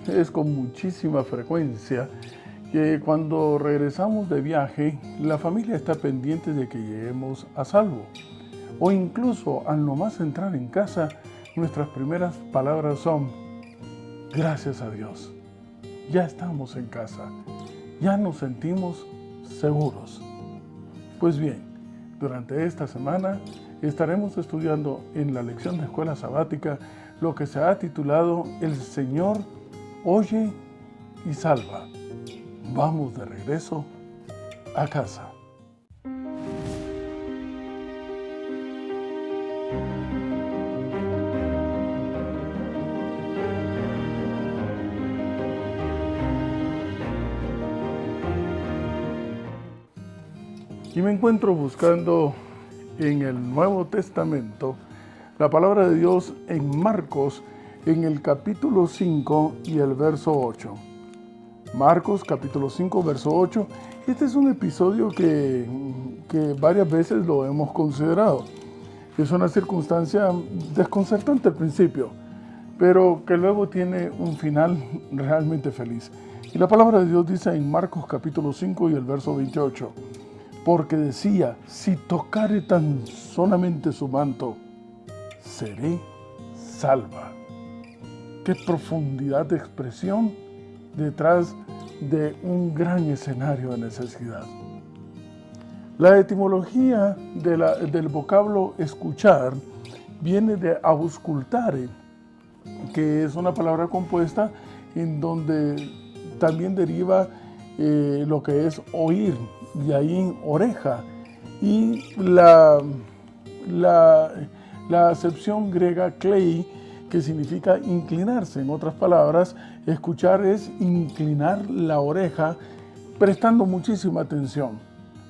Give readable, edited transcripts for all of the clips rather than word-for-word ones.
es con muchísima frecuencia que cuando regresamos de viaje, la familia está pendiente de que lleguemos a salvo. O incluso al nomás entrar en casa, nuestras primeras palabras son: gracias a Dios, ya estamos en casa, ya nos sentimos seguros. Pues bien, durante esta semana estaremos estudiando en la lección de escuela sabática lo que se ha titulado El Señor oye y salva. Vamos de regreso a casa. Y me encuentro buscando en el Nuevo Testamento la palabra de Dios en Marcos, en el capítulo 5 y el verso 8. Marcos, capítulo 5, verso 8. Este es un episodio que varias veces lo hemos considerado. Es una circunstancia desconcertante al principio, pero que luego tiene un final realmente feliz. Y la palabra de Dios dice en Marcos, capítulo 5 y el verso 28. Porque decía: si tocare tan solamente su manto, seré salva. Qué profundidad de expresión detrás de un gran escenario de necesidad. La etimología del vocablo escuchar viene de auscultare, que es una palabra compuesta en donde también deriva lo que es oír, de ahí oreja, y la acepción griega klei, que significa inclinarse. En otras palabras, escuchar es inclinar la oreja prestando muchísima atención.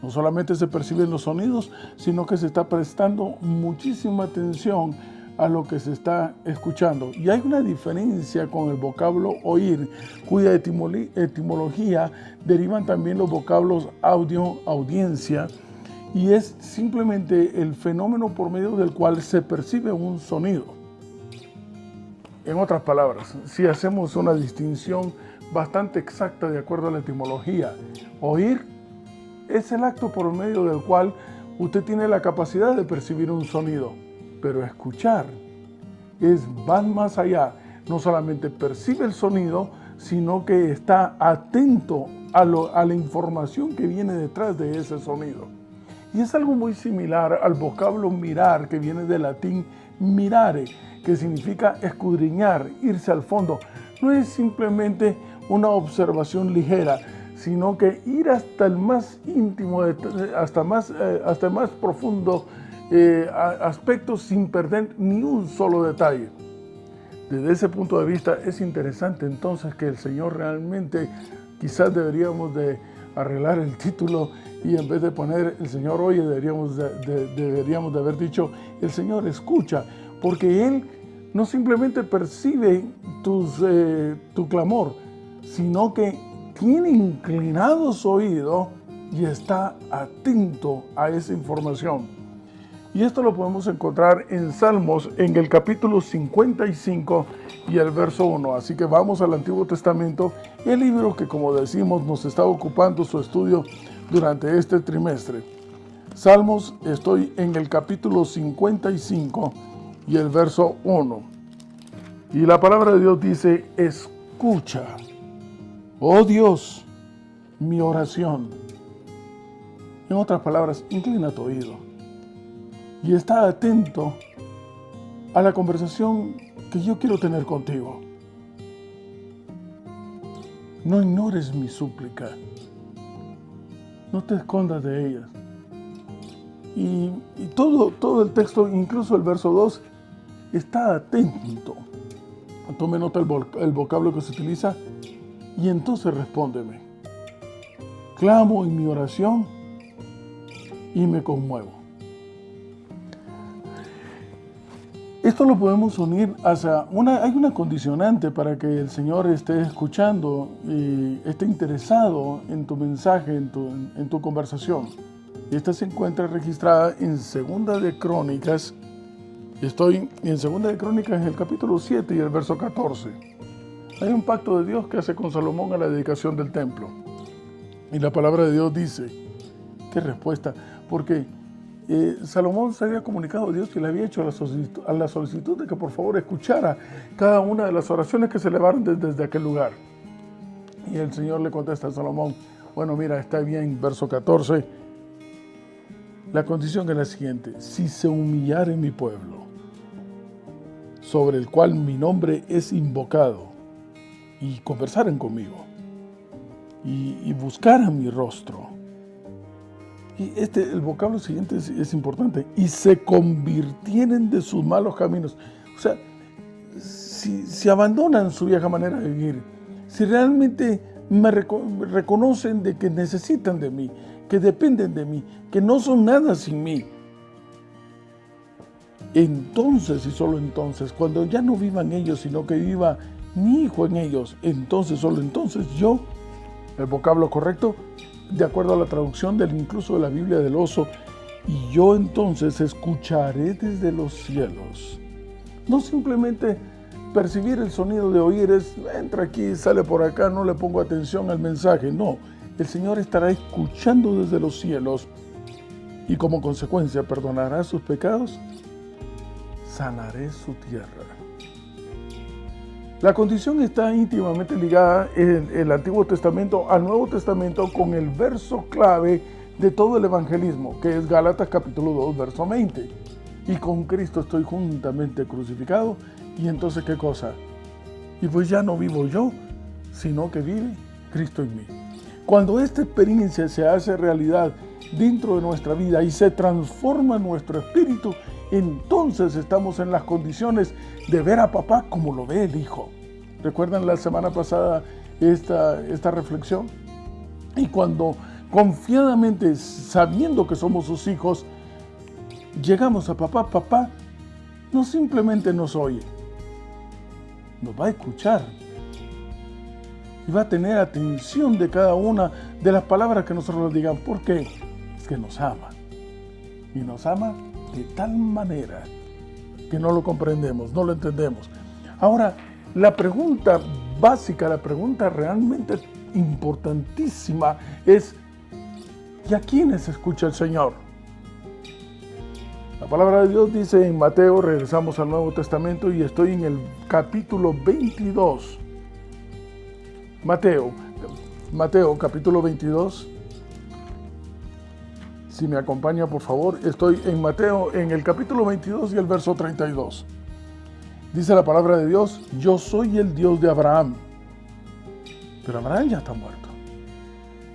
No solamente se perciben los sonidos, sino que se está prestando muchísima atención a lo que se está escuchando. Y hay una diferencia con el vocablo oír, cuya etimología derivan también los vocablos audio, audiencia, y es simplemente el fenómeno por medio del cual se percibe un sonido. En otras palabras, si hacemos una distinción bastante exacta de acuerdo a la etimología, oír es el acto por medio del cual usted tiene la capacidad de percibir un sonido. Pero escuchar va más allá. No solamente percibe el sonido, sino que está atento a la información que viene detrás de ese sonido. Y es algo muy similar al vocablo mirar, que viene del latín mirare, que significa escudriñar, irse al fondo. No es simplemente una observación ligera, sino que ir hasta el más íntimo, hasta el más profundo aspectos sin perder ni un solo detalle. Desde ese punto de vista es interesante entonces que el Señor realmente, quizás deberíamos de arreglar el título y en vez de poner el Señor oye, deberíamos de haber dicho el Señor escucha, porque Él no simplemente percibe tu clamor, sino que tiene inclinado su oído y está atento a esa información. Y esto lo podemos encontrar en Salmos, en el capítulo 55 y el verso 1. Así que vamos al Antiguo Testamento, el libro que, como decimos, nos está ocupando su estudio durante este trimestre. Salmos, estoy en el capítulo 55 y el verso 1. Y la palabra de Dios dice: escucha, oh Dios, mi oración. En otras palabras, inclina tu oído y está atento a la conversación que yo quiero tener contigo. No ignores mi súplica. No te escondas de ellas. Y todo el texto, incluso el verso 2, está atento. Tome nota el vocablo que se utiliza. Y entonces respóndeme. Clamo en mi oración y me conmuevo. Esto lo podemos unir hacia hay una condicionante para que el Señor esté escuchando y esté interesado en tu mensaje, en tu conversación. Esta se encuentra registrada en Segunda de Crónicas. Estoy en Segunda de Crónicas en el capítulo 7 y el verso 14. Hay un pacto de Dios que hace con Salomón a la dedicación del templo. Y la palabra de Dios dice, ¿qué respuesta? Porque Salomón se había comunicado a Dios y le había hecho a la solicitud de que por favor escuchara cada una de las oraciones que se elevaron desde aquel lugar. Y el Señor le contesta a Salomón, bueno, mira, está bien, verso 14. La condición es la siguiente, si se humillare mi pueblo, sobre el cual mi nombre es invocado, y conversaren conmigo, y buscaran mi rostro. Y el vocablo siguiente es importante, y se convirtieren de sus malos caminos. O sea, si abandonan su vieja manera de vivir, si realmente me reconocen de que necesitan de mí, que dependen de mí, que no son nada sin mí, entonces y solo entonces, cuando ya no vivan ellos, sino que viva mi Hijo en ellos, entonces, solo entonces yo, el vocablo correcto, de acuerdo a la traducción incluso de la Biblia del Oso, y yo entonces escucharé desde los cielos. No simplemente percibir el sonido de oír entra aquí, sale por acá, no le pongo atención al mensaje. No, el Señor estará escuchando desde los cielos y como consecuencia perdonará sus pecados, sanaré su tierra. La condición está íntimamente ligada en el Antiguo Testamento al Nuevo Testamento con el verso clave de todo el evangelismo, que es Gálatas capítulo 2, verso 20. Y con Cristo estoy juntamente crucificado. Y entonces, ¿qué cosa? Y pues ya no vivo yo, sino que vive Cristo en mí. Cuando esta experiencia se hace realidad dentro de nuestra vida y se transforma nuestro espíritu, entonces estamos en las condiciones de ver a papá como lo ve el Hijo. ¿Recuerdan la semana pasada esta reflexión? Y cuando confiadamente, sabiendo que somos sus hijos, llegamos a papá, papá no simplemente nos oye, nos va a escuchar y va a tener atención de cada una de las palabras que nosotros le digamos. ¿Por qué? Es que nos ama. Y nos ama de tal manera que no lo comprendemos, no lo entendemos. Ahora, la pregunta básica, la pregunta realmente importantísima es, ¿y a quiénes escucha el Señor? La palabra de Dios dice en Mateo, regresamos al Nuevo Testamento y estoy en el capítulo 22. Mateo capítulo 22. Si me acompaña, por favor, estoy en Mateo, en el capítulo 22 y el verso 32. Dice la palabra de Dios, yo soy el Dios de Abraham. Pero Abraham ya está muerto.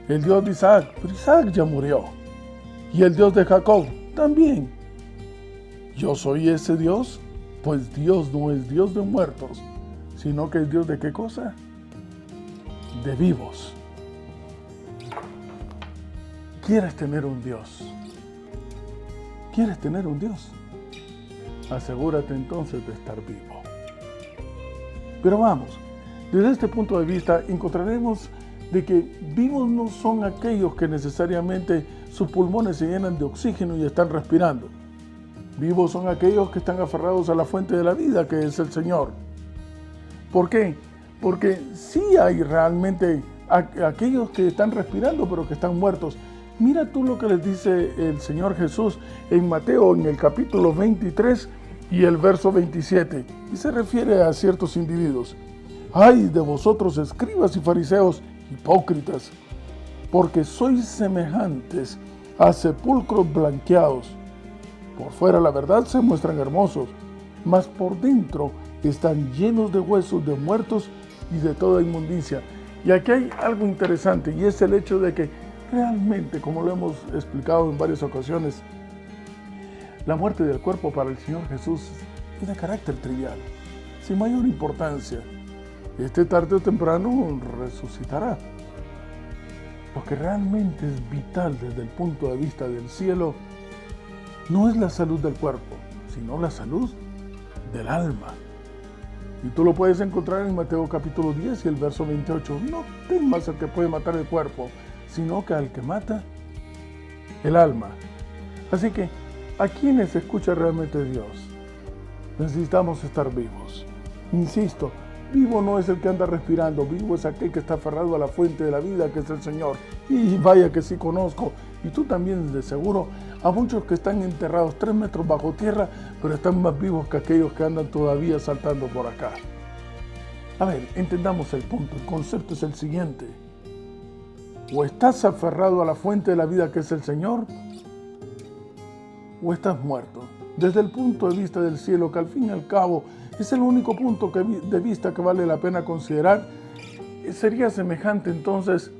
El Dios de Isaac, pero Isaac ya murió. Y el Dios de Jacob, también. Yo soy ese Dios, pues Dios no es Dios de muertos, sino que es Dios de ¿qué cosa? De vivos. ¿Quieres tener un Dios? ¿Quieres tener un Dios? Asegúrate entonces de estar vivo. Pero vamos, desde este punto de vista encontraremos de que vivos no son aquellos que necesariamente sus pulmones se llenan de oxígeno y están respirando. Vivos son aquellos que están aferrados a la fuente de la vida, que es el Señor. ¿Por qué? Porque sí hay realmente aquellos que están respirando, pero que están muertos. Mira tú lo que les dice el Señor Jesús en Mateo, en el capítulo 23 y el verso 27. Y se refiere a ciertos individuos. ¡Ay de vosotros, escribas y fariseos, hipócritas! Porque sois semejantes a sepulcros blanqueados. Por fuera, la verdad, se muestran hermosos, mas por dentro están llenos de huesos de muertos y de toda inmundicia. Y aquí hay algo interesante, y es el hecho de que realmente, como lo hemos explicado en varias ocasiones, la muerte del cuerpo para el Señor Jesús es de carácter trivial, sin mayor importancia. Tarde o temprano resucitará. Lo que realmente es vital desde el punto de vista del cielo no es la salud del cuerpo, sino la salud del alma. Y tú lo puedes encontrar en Mateo capítulo 10 y el verso 28. No temas al que puede matar el cuerpo, sino que al que mata el alma. Así que, ¿a quiénes escucha realmente Dios? Necesitamos estar vivos. Insisto, Vivo no es el que anda respirando, vivo es aquel que está aferrado a la fuente de la vida, que es el Señor. Y vaya que sí conozco, y tú también de seguro, a muchos que están enterrados 3 metros bajo tierra, pero están más vivos que aquellos que andan todavía saltando por acá. A ver, entendamos el punto, el concepto es el siguiente. O estás aferrado a la fuente de la vida, que es el Señor, o estás muerto. Desde el punto de vista del cielo, que al fin y al cabo es el único punto de vista que vale la pena considerar, sería semejante entonces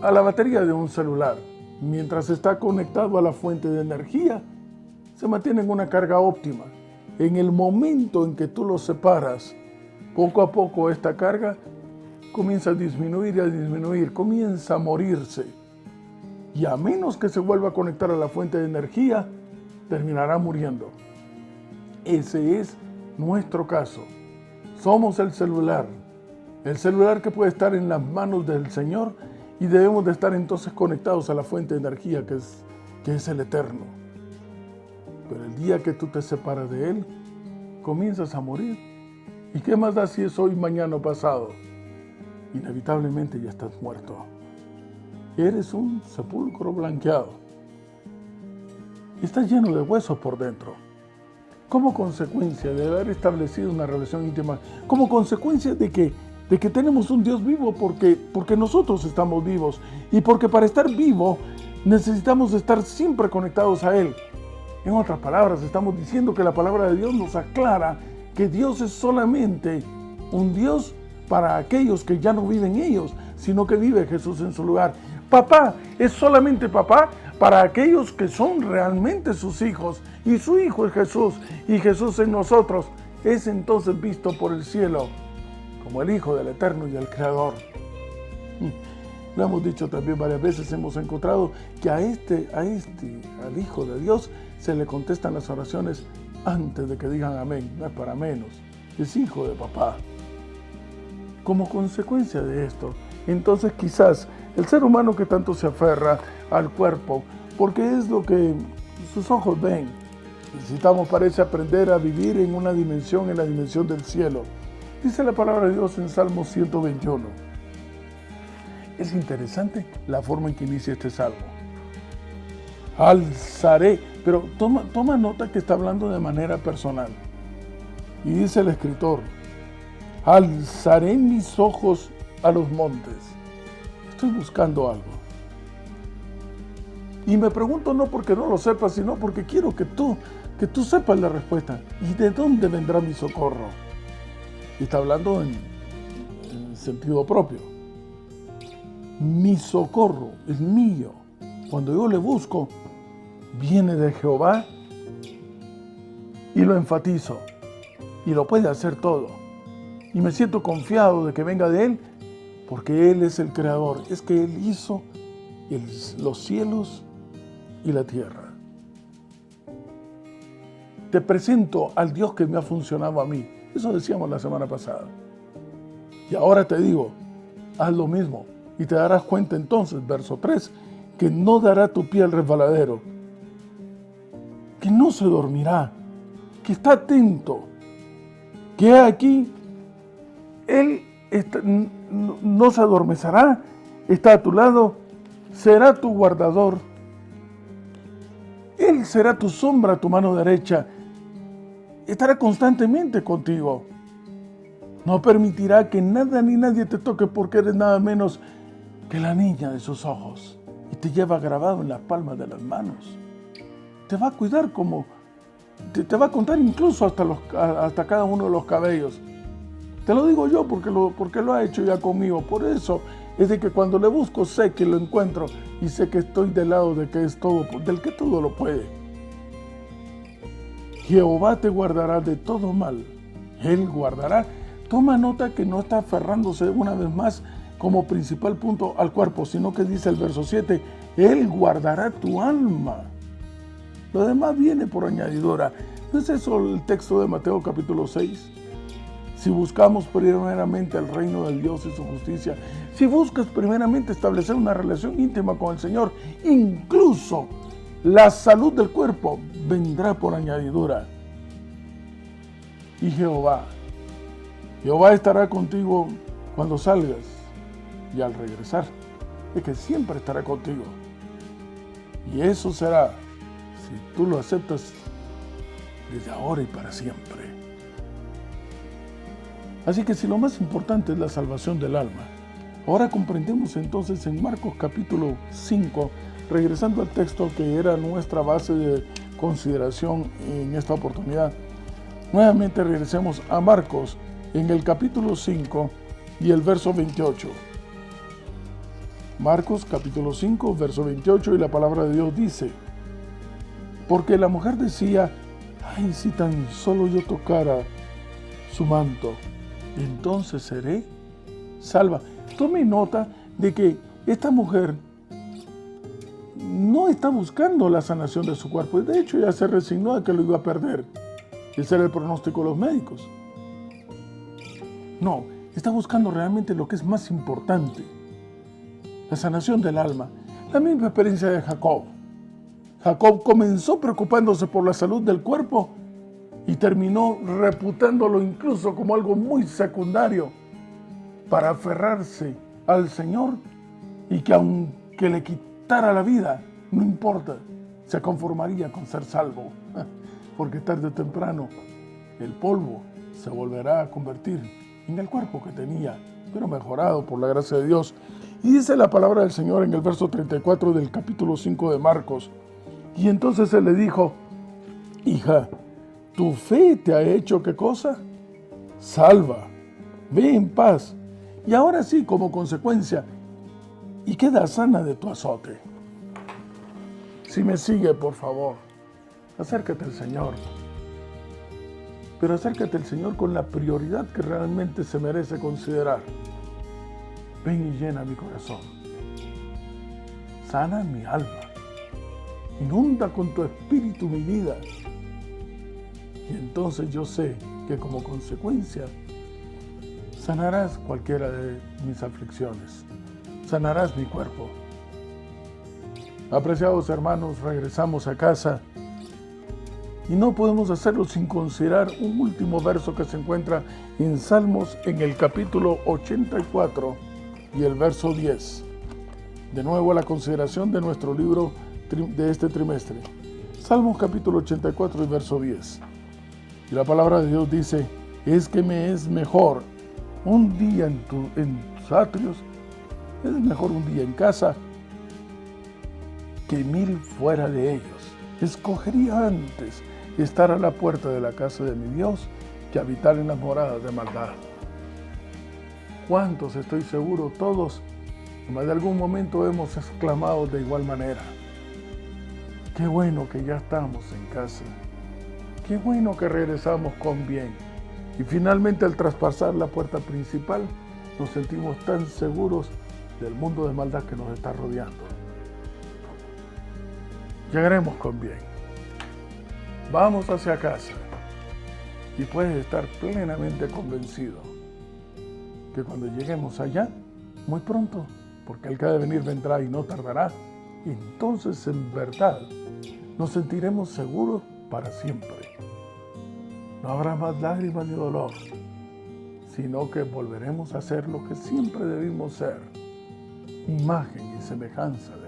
a la batería de un celular. Mientras está conectado a la fuente de energía, se mantiene en una carga óptima. En el momento en que tú lo separas, poco a poco esta carga comienza a disminuir, comienza a morirse. Y a menos que se vuelva a conectar a la fuente de energía, terminará muriendo. Ese es nuestro caso. Somos el celular que puede estar en las manos del Señor, y debemos de estar entonces conectados a la fuente de energía que es el Eterno. Pero el día que tú te separas de Él, comienzas a morir. ¿Y qué más da si es hoy, mañana o pasado? Inevitablemente ya estás muerto. Eres un sepulcro blanqueado. Estás lleno de huesos por dentro. Como consecuencia de haber establecido una relación íntima, como consecuencia de que tenemos un Dios vivo porque nosotros estamos vivos, y porque para estar vivo necesitamos estar siempre conectados a Él. En otras palabras, estamos diciendo que la palabra de Dios nos aclara que Dios es solamente un Dios para aquellos que ya no viven ellos, sino que vive Jesús en su lugar. Papá es solamente papá para aquellos que son realmente sus hijos, y su Hijo es Jesús, y Jesús en nosotros es entonces visto por el cielo como el Hijo del Eterno y el Creador. Lo hemos dicho también varias veces, hemos encontrado que al Hijo de Dios se le contestan las oraciones antes de que digan amén, no es para menos, es hijo de papá. Como consecuencia de esto, entonces quizás el ser humano que tanto se aferra al cuerpo, porque es lo que sus ojos ven, necesitamos, parece, aprender a vivir en la dimensión del cielo. Dice la palabra de Dios en Salmo 121. Es interesante la forma en que inicia este salmo. Alzaré, pero toma nota que está hablando de manera personal. Y dice el escritor, alzaré mis ojos a los montes. Estoy buscando algo. Y me pregunto no porque no lo sepas, sino porque quiero que tú sepas la respuesta. ¿Y de dónde vendrá mi socorro? Y está hablando en sentido propio. Mi socorro es mío. Cuando yo le busco, viene de Jehová, y lo enfatizo. Y lo puede hacer todo. Y me siento confiado de que venga de Él, porque Él es el Creador. Es que Él hizo los cielos y la tierra. Te presento al Dios que me ha funcionado a mí. Eso decíamos la semana pasada. Y ahora te digo, haz lo mismo. Y te darás cuenta entonces, verso 3, que no dará tu pie al resbaladero, que no se dormirá, que está atento, que aquí Él no se adormecerá, está a tu lado, será tu guardador. Él será tu sombra, tu mano derecha, estará constantemente contigo. No permitirá que nada ni nadie te toque, porque eres nada menos que la niña de sus ojos, y te lleva grabado en las palmas de las manos. Te va a cuidar te va a contar incluso hasta cada uno de los cabellos. Te lo digo yo porque lo ha hecho ya conmigo. Por eso es de que cuando le busco sé que lo encuentro, y sé que estoy del lado del que todo lo puede. Jehová te guardará de todo mal. Él guardará. Toma nota que no está aferrándose una vez más como principal punto al cuerpo, sino que dice el verso 7, Él guardará tu alma. Lo demás viene por añadidura. ¿No es eso el texto de Mateo capítulo 6? Si buscamos primeramente el reino de Dios y su justicia, si buscas primeramente establecer una relación íntima con el Señor, incluso la salud del cuerpo vendrá por añadidura. Y Jehová Jehová estará contigo cuando salgas y al regresar. Es que siempre estará contigo. Y eso será, si tú lo aceptas, desde ahora y para siempre. Así que si lo más importante es la salvación del alma, ahora comprendemos entonces en Marcos capítulo 5, regresando al texto que era nuestra base de consideración en esta oportunidad, nuevamente regresemos a Marcos en el capítulo 5 y el verso 28. Marcos capítulo 5, verso 28, y la palabra de Dios dice: porque la mujer decía, ay, si tan solo yo tocara su manto, entonces seré salva. Tome nota de que esta mujer no está buscando la sanación de su cuerpo. De hecho, ya se resignó a que lo iba a perder. Ese era el pronóstico de los médicos. No, está buscando realmente lo que es más importante: la sanación del alma. La misma experiencia de Jacob. Jacob comenzó preocupándose por la salud del cuerpo y terminó reputándolo incluso como algo muy secundario para aferrarse al Señor, y que aunque le quitara la vida, no importa, se conformaría con ser salvo, porque tarde o temprano el polvo se volverá a convertir en el cuerpo que tenía, pero mejorado por la gracia de Dios. Y dice la palabra del Señor en el verso 34 del capítulo 5 de Marcos: y entonces él le dijo, hija, tu fe te ha hecho ¿qué cosa? Salva, ve en paz. Y ahora sí, como consecuencia, y queda sana de tu azote. Si me sigue, por favor, acércate al Señor. Pero acércate al Señor con la prioridad que realmente se merece considerar. Ven y llena mi corazón. Sana mi alma. Inunda con tu espíritu mi vida. Y entonces yo sé que como consecuencia sanarás cualquiera de mis aflicciones. Sanarás mi cuerpo. Apreciados hermanos, regresamos a casa y no podemos hacerlo sin considerar un último verso que se encuentra en Salmos en el capítulo 84 y el verso 10. De nuevo a la consideración de nuestro libro de este trimestre. Salmos capítulo 84 y verso 10. Y la palabra de Dios dice: es que me es mejor un día en tus atrios, es mejor un día en casa que 1000 fuera de ellos. Escogería antes estar a la puerta de la casa de mi Dios que habitar en las moradas de maldad. ¿Cuántos? Estoy seguro, todos, en más de algún momento hemos exclamado de igual manera: qué bueno que ya estamos en casa, qué bueno que regresamos con bien. Y finalmente, al traspasar la puerta principal, nos sentimos tan seguros del mundo de maldad que nos está rodeando. Llegaremos con bien. Vamos hacia casa y puedes estar plenamente convencido que cuando lleguemos allá, muy pronto, porque el que ha de venir vendrá y no tardará, entonces en verdad nos sentiremos seguros para siempre. No habrá más lágrimas ni dolor, sino que volveremos a ser lo que siempre debimos ser: imagen y semejanza de